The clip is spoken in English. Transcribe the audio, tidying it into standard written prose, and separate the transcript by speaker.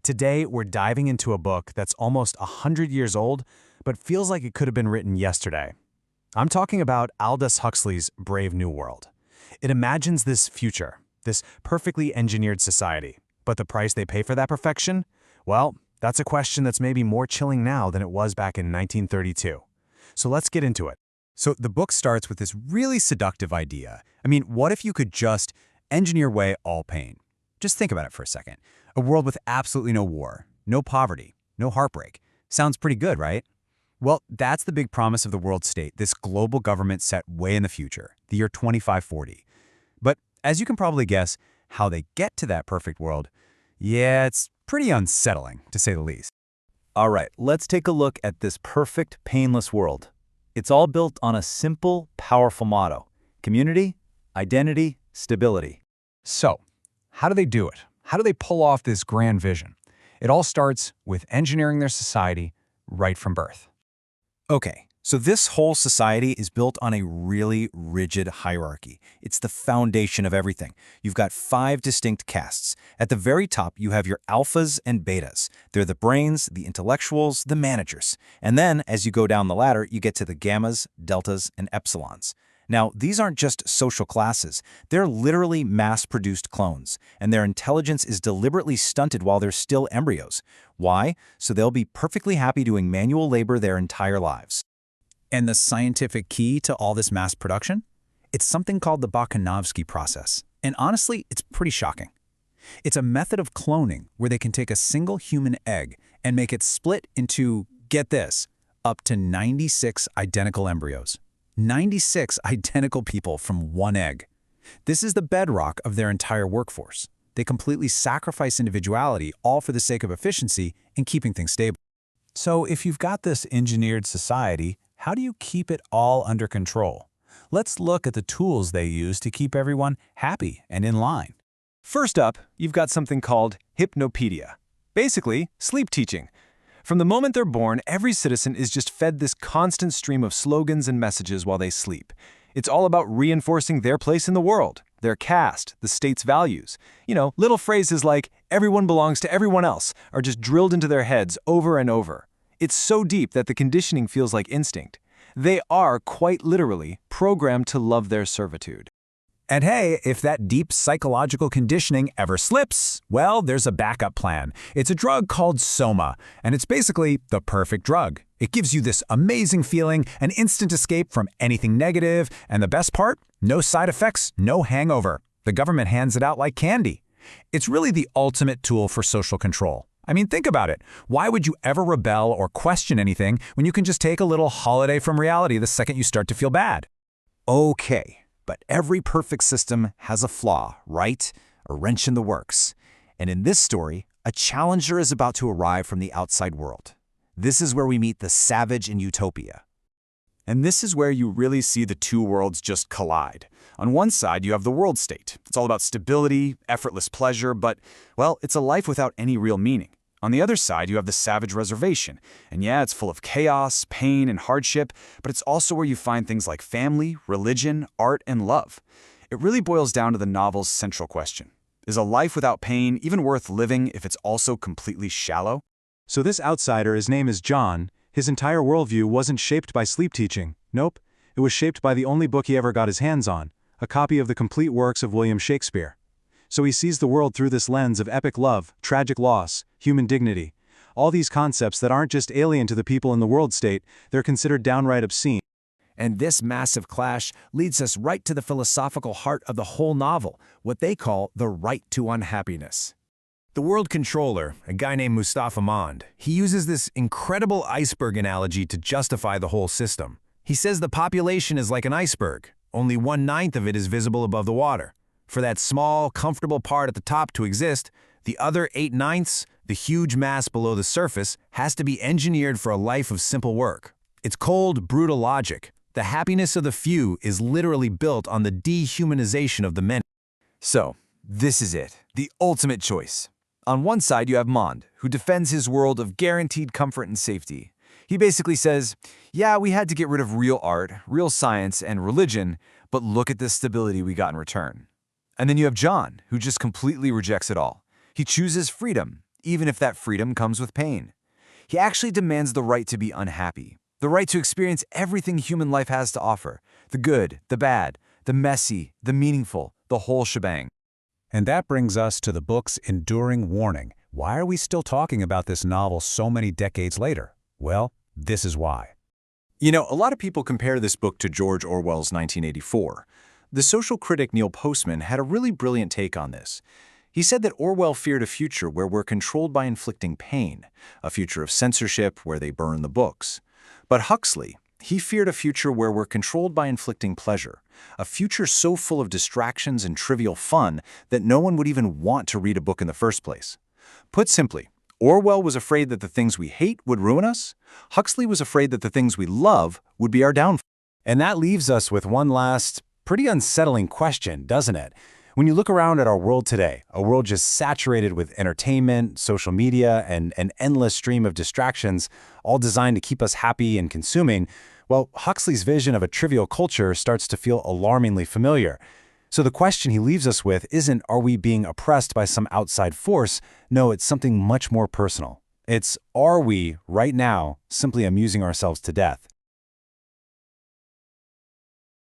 Speaker 1: Today, we're diving into a book that's almost 100 years old, but feels like it could have been written yesterday. I'm talking about Aldous Huxley's Brave New World. It imagines this future, this perfectly engineered society. But the price they pay for that perfection? Well, that's a question that's maybe more chilling now than it was back in 1932. So let's get into it.
Speaker 2: So the book starts with this really seductive idea. What if you could just engineer away all pain? Just think about it for a second. A world with absolutely no war, no poverty, no heartbreak. Sounds pretty good, right? Well, that's the big promise of the world state, this global government set way in the future, the year 2540. But as you can probably guess, how they get to that perfect world, yeah, it's pretty unsettling, to say the least.
Speaker 3: All right, let's take a look at this perfect, painless world. It's all built on a simple, powerful motto: community, identity, stability.
Speaker 1: So, how do they do it? How do they pull off this grand vision? It all starts with engineering their society right from birth.
Speaker 2: Okay, so this whole society is built on a really rigid hierarchy. It's the foundation of everything. You've got 5 distinct castes. At the very top, you have your alphas and betas. They're the brains, the intellectuals, the managers. And then, as you go down the ladder, you get to the gammas, deltas, and epsilons. Now, these aren't just social classes. They're literally mass-produced clones, and their intelligence is deliberately stunted while they're still embryos. Why? So they'll be perfectly happy doing manual labor their entire lives.
Speaker 1: And the scientific key to all this mass production? It's something called the Bakhanovsky process. And honestly, it's pretty shocking. It's a method of cloning where they can take a single human egg and make it split into, get this, up to 96 identical embryos. 96 identical people from one egg. This is the bedrock of their entire workforce. They completely sacrifice individuality, all for the sake of efficiency and keeping things stable. So if you've got this engineered society, how do you keep it all under control? Let's look at the tools they use to keep everyone happy and in line.
Speaker 4: First up, you've got something called hypnopedia. Basically, sleep teaching. From the moment they're born, every citizen is just fed this constant stream of slogans and messages while they sleep. It's all about reinforcing their place in the world, their caste, the state's values. Little phrases like, everyone belongs to everyone else, are just drilled into their heads over and over. It's so deep that the conditioning feels like instinct. They are, quite literally, programmed to love their servitude.
Speaker 1: And hey, if that deep psychological conditioning ever slips, well, there's a backup plan. It's a drug called soma, and it's basically the perfect drug. It gives you this amazing feeling, an instant escape from anything negative, and the best part? No side effects, no hangover. The government hands it out like candy. It's really the ultimate tool for social control. Think about it. Why would you ever rebel or question anything when you can just take a little holiday from reality the second you start to feel bad?
Speaker 2: Okay. But every perfect system has a flaw, right? A wrench in the works. And in this story, a challenger is about to arrive from the outside world. This is where we meet the savage in utopia.
Speaker 4: And this is where you really see the two worlds just collide. On one side, you have the world state. It's all about stability, effortless pleasure, but, well, it's a life without any real meaning. On the other side, you have the savage reservation. And yeah, it's full of chaos, pain, and hardship, but it's also where you find things like family, religion, art, and love. It really boils down to the novel's central question. Is a life without pain even worth living if it's also completely shallow?
Speaker 5: So this outsider, his name is John. His entire worldview wasn't shaped by sleep teaching. Nope. It was shaped by the only book he ever got his hands on, a copy of the complete works of William Shakespeare. So he sees the world through this lens of epic love, tragic loss, human dignity. All these concepts that aren't just alien to the people in the world state, they're considered downright obscene.
Speaker 6: And this massive clash leads us right to the philosophical heart of the whole novel, what they call the right to unhappiness. The world controller, a guy named Mustafa Mond, he uses this incredible iceberg analogy to justify the whole system. He says the population is like an iceberg. Only 1/9 of it is visible above the water. For that small, comfortable part at the top to exist, the other 8/9, the huge mass below the surface, has to be engineered for a life of simple work. It's cold, brutal logic. The happiness of the few is literally built on the dehumanization of the many.
Speaker 3: So, this is it, the ultimate choice. On one side, you have Mond, who defends his world of guaranteed comfort and safety. He basically says, yeah, we had to get rid of real art, real science, and religion, but look at the stability we got in return. And then you have John, who just completely rejects it all. He chooses freedom. even if that freedom comes with pain. He actually demands the right to be unhappy, the right to experience everything human life has to offer, the good, the bad, the messy, the meaningful, the whole shebang.
Speaker 1: And that brings us to the book's enduring warning. Why are we still talking about this novel so many decades later? Well, this is why.
Speaker 2: You know, a lot of people compare this book to George Orwell's 1984. The social critic Neil Postman had a really brilliant take on this. He said that Orwell feared a future where we're controlled by inflicting pain, a future of censorship where they burn the books. But Huxley, he feared a future where we're controlled by inflicting pleasure, a future so full of distractions and trivial fun that no one would even want to read a book in the first place. Put simply, Orwell was afraid that the things we hate would ruin us. Huxley was afraid that the things we love would be our downfall.
Speaker 6: And that leaves us with one last, pretty unsettling question, doesn't it? When you look around at our world today, a world just saturated with entertainment, social media, and an endless stream of distractions, all designed to keep us happy and consuming, well, Huxley's vision of a trivial culture starts to feel alarmingly familiar. So the question he leaves us with isn't, are we being oppressed by some outside force? No, it's something much more personal. It's, are we, right now, simply amusing ourselves to death?